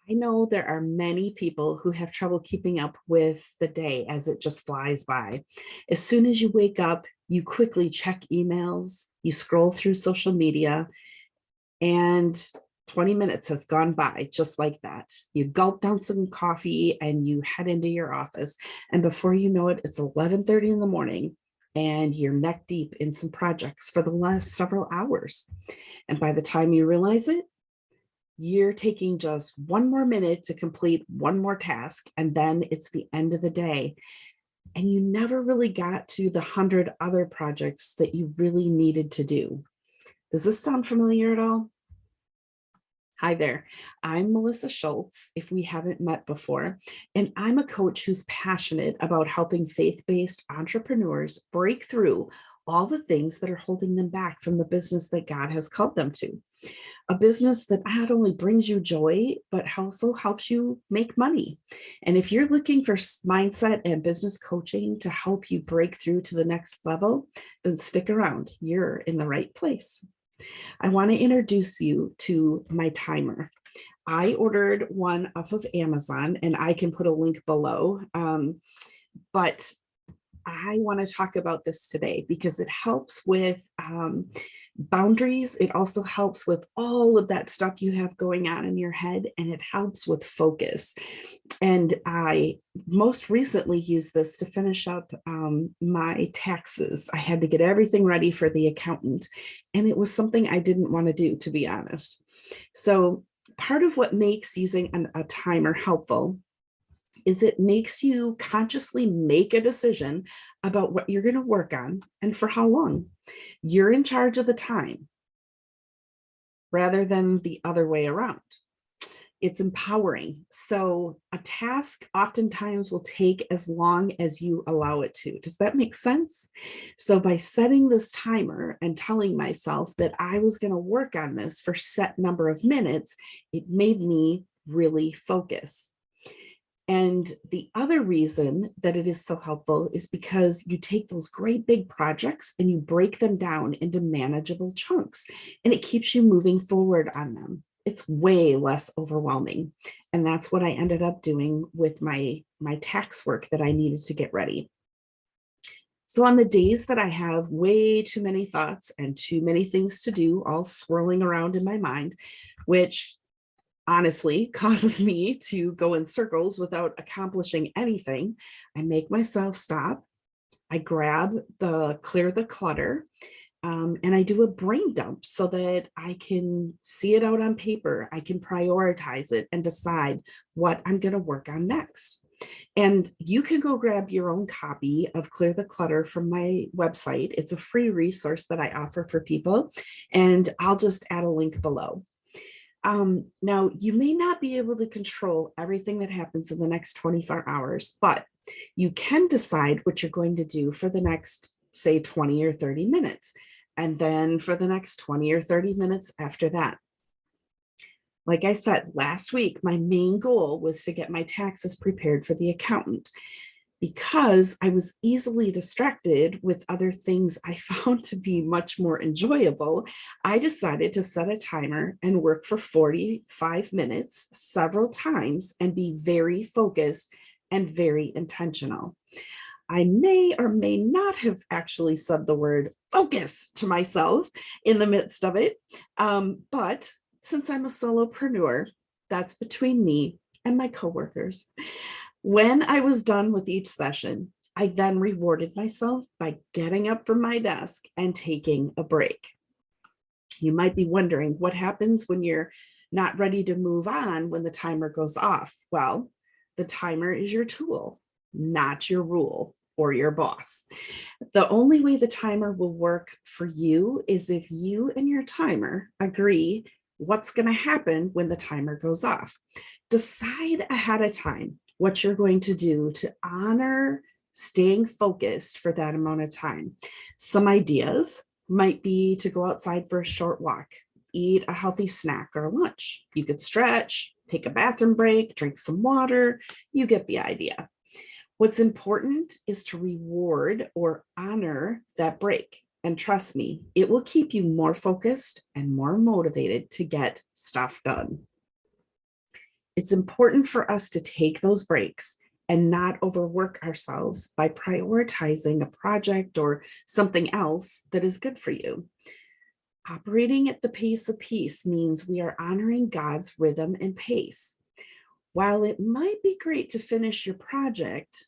I know there are many people who have trouble keeping up with the day as it just flies by. As soon as you wake up, you quickly check emails, you scroll through social media, and 20 minutes has gone by just like that. You gulp down some coffee and you head into your office. And before you know it, it's 11:30 in the morning and you're neck deep in some projects for the last several hours. And by the time you realize it, you're taking just one more minute to complete one more task, and then it's the end of the day. And you never really got to the 100 other projects that you really needed to do. Does this sound familiar at all? Hi there, I'm Melissa Schultz, if we haven't met before, and I'm a coach who's passionate about helping faith-based entrepreneurs break through all the things that are holding them back from the business that God has called them to. A business that not only brings you joy, but also helps you make money. And if you're looking for mindset and business coaching to help you break through to the next level, then stick around. You're in the right place. I want to introduce you to my timer. I ordered one off of Amazon, and I can put a link below. But I want to talk about this today because it helps with boundaries. It also helps with all of that stuff you have going on in your head, and it helps with focus. And I most recently used this to finish up my taxes. I had to get everything ready for the accountant, and it was something I didn't want to do, to be honest. So part of what makes using a timer helpful is it makes you consciously make a decision about what you're going to work on and for how long. You're in charge of the time rather than the other way around. It's empowering. So a task oftentimes will take as long as you allow it to. Does that make sense? So by setting this timer and telling myself that I was going to work on this for set number of minutes, it made me really focus. And the other reason that it is so helpful is because you take those great big projects and you break them down into manageable chunks, and it keeps you moving forward on them. It's way less overwhelming. And that's what I ended up doing with my tax work that I needed to get ready. So on the days that I have way too many thoughts and too many things to do, all swirling around in my mind, which honestly causes me to go in circles without accomplishing anything, I make myself stop. I grab the clear the clutter, and I do a brain dump so that I can see it out on paper. I can prioritize it and decide what I'm going to work on next. And you can go grab your own copy of Clear the Clutter from my website. It's a free resource that I offer for people, and I'll just add a link below. Now, you may not be able to control everything that happens in the next 24 hours, but you can decide what you're going to do for the next, say, 20 or 30 minutes, and then for the next 20 or 30 minutes after that. Like I said, last week, my main goal was to get my taxes prepared for the accountant. Because I was easily distracted with other things I found to be much more enjoyable, I decided to set a timer and work for 45 minutes several times and be very focused and very intentional. I may or may not have actually said the word focus to myself in the midst of it, but since I'm a solopreneur, that's between me and my coworkers. When I was done with each session, I then rewarded myself by getting up from my desk and taking a break. You might be wondering what happens when you're not ready to move on when the timer goes off. Well, the timer is your tool, not your rule or your boss. The only way the timer will work for you is if you and your timer agree what's going to happen when the timer goes off. Decide ahead of time what you're going to do to honor staying focused for that amount of time. Some ideas might be to go outside for a short walk, eat a healthy snack or lunch. You could stretch, take a bathroom break, drink some water. You get the idea. What's important is to reward or honor that break. And trust me, it will keep you more focused and more motivated to get stuff done. It's important for us to take those breaks and not overwork ourselves by prioritizing a project or something else that is good for you. Operating at the pace of peace means we are honoring God's rhythm and pace. While it might be great to finish your project,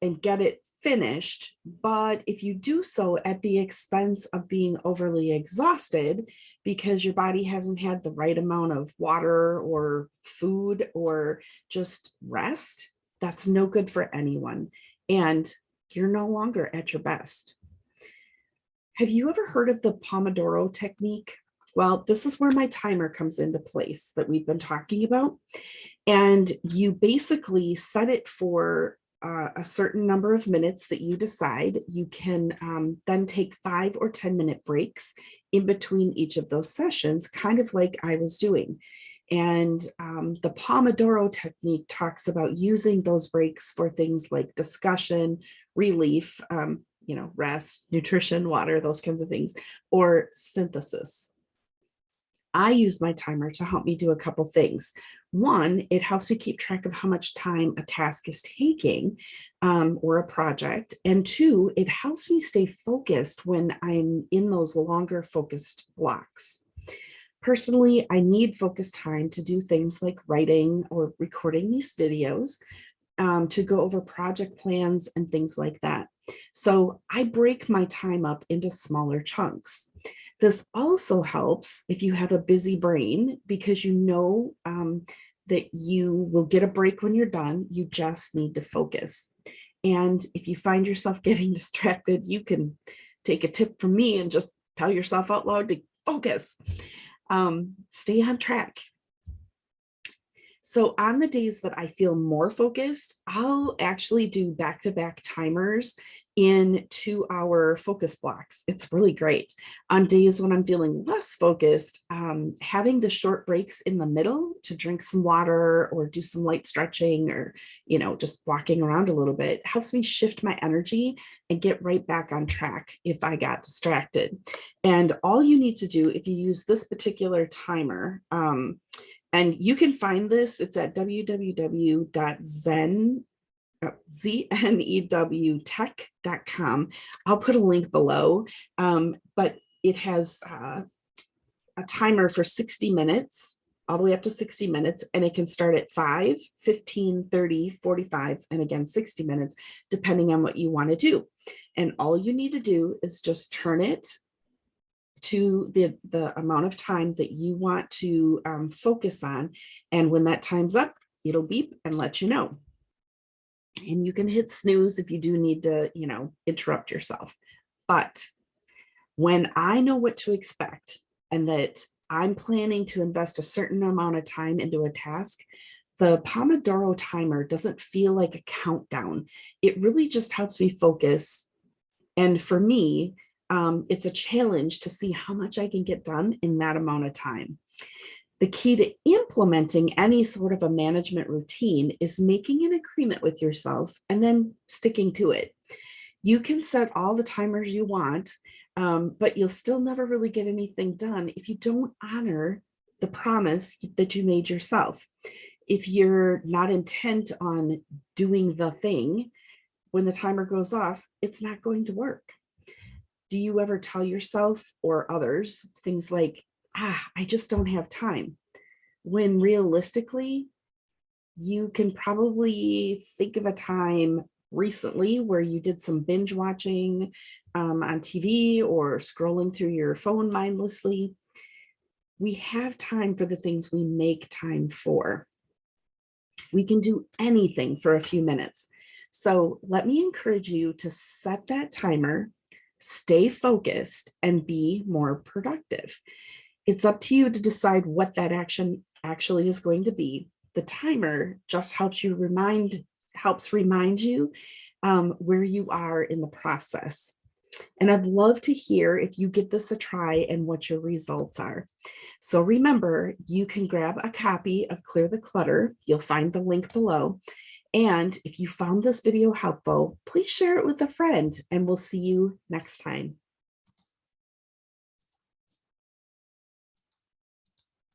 and get it finished, but if you do so at the expense of being overly exhausted because your body hasn't had the right amount of water or food or just rest, that's no good for anyone. And you're no longer at your best. Have you ever heard of the Pomodoro Technique? Well, this is where my timer comes into place that we've been talking about. And you basically set it for a certain number of minutes that you decide. You can then take 5 or 10-minute breaks in between each of those sessions, kind of like I was doing. And the Pomodoro Technique talks about using those breaks for things like discussion, relief, rest, nutrition, water, those kinds of things, or synthesis. I use my timer to help me do a couple things. One, it helps me keep track of how much time a task is taking or a project. And two, it helps me stay focused when I'm in those longer focused blocks. Personally, I need focused time to do things like writing or recording these videos, to go over project plans and things like that. So I break my time up into smaller chunks. This also helps if you have a busy brain because you know that you will get a break when you're done. You just need to focus. And if you find yourself getting distracted, you can take a tip from me and just tell yourself out loud to focus. Stay on track. So on the days that I feel more focused, I'll actually do back-to-back timers in 2-hour focus blocks. It's really great. On days when I'm feeling less focused, having the short breaks in the middle to drink some water or do some light stretching or, just walking around a little bit helps me shift my energy and get right back on track if I got distracted. And all you need to do if you use this particular timer, and you can find this, it's at www.zenewtech.com. I'll put a link below, but it has a timer for 60 minutes, all the way up to 60 minutes, and it can start at 5, 15, 30, 45, and again, 60 minutes, depending on what you want to do. And all you need to do is just turn it to the amount of time that you want to focus on. And when that time's up, it'll beep and let you know. And you can hit snooze if you do need to, interrupt yourself. But when I know what to expect and that I'm planning to invest a certain amount of time into a task, the Pomodoro timer doesn't feel like a countdown. It really just helps me focus. And for me, it's a challenge to see how much I can get done in that amount of time. The key to implementing any sort of a management routine is making an agreement with yourself and then sticking to it. You can set all the timers you want, but you'll still never really get anything done if you don't honor the promise that you made yourself. If you're not intent on doing the thing, when the timer goes off, it's not going to work. Do you ever tell yourself or others things like, I just don't have time, when realistically, you can probably think of a time recently where you did some binge watching on TV or scrolling through your phone mindlessly. We have time for the things we make time for. We can do anything for a few minutes. So let me encourage you to set that timer, stay focused, and be more productive. It's up to you to decide what that action actually is going to be. The timer just helps remind you where you are in the process. And I'd love to hear if you give this a try and what your results are. So remember, you can grab a copy of Clear the Clutter. You'll find the link below. And if you found this video helpful, please share it with a friend, and we'll see you next time.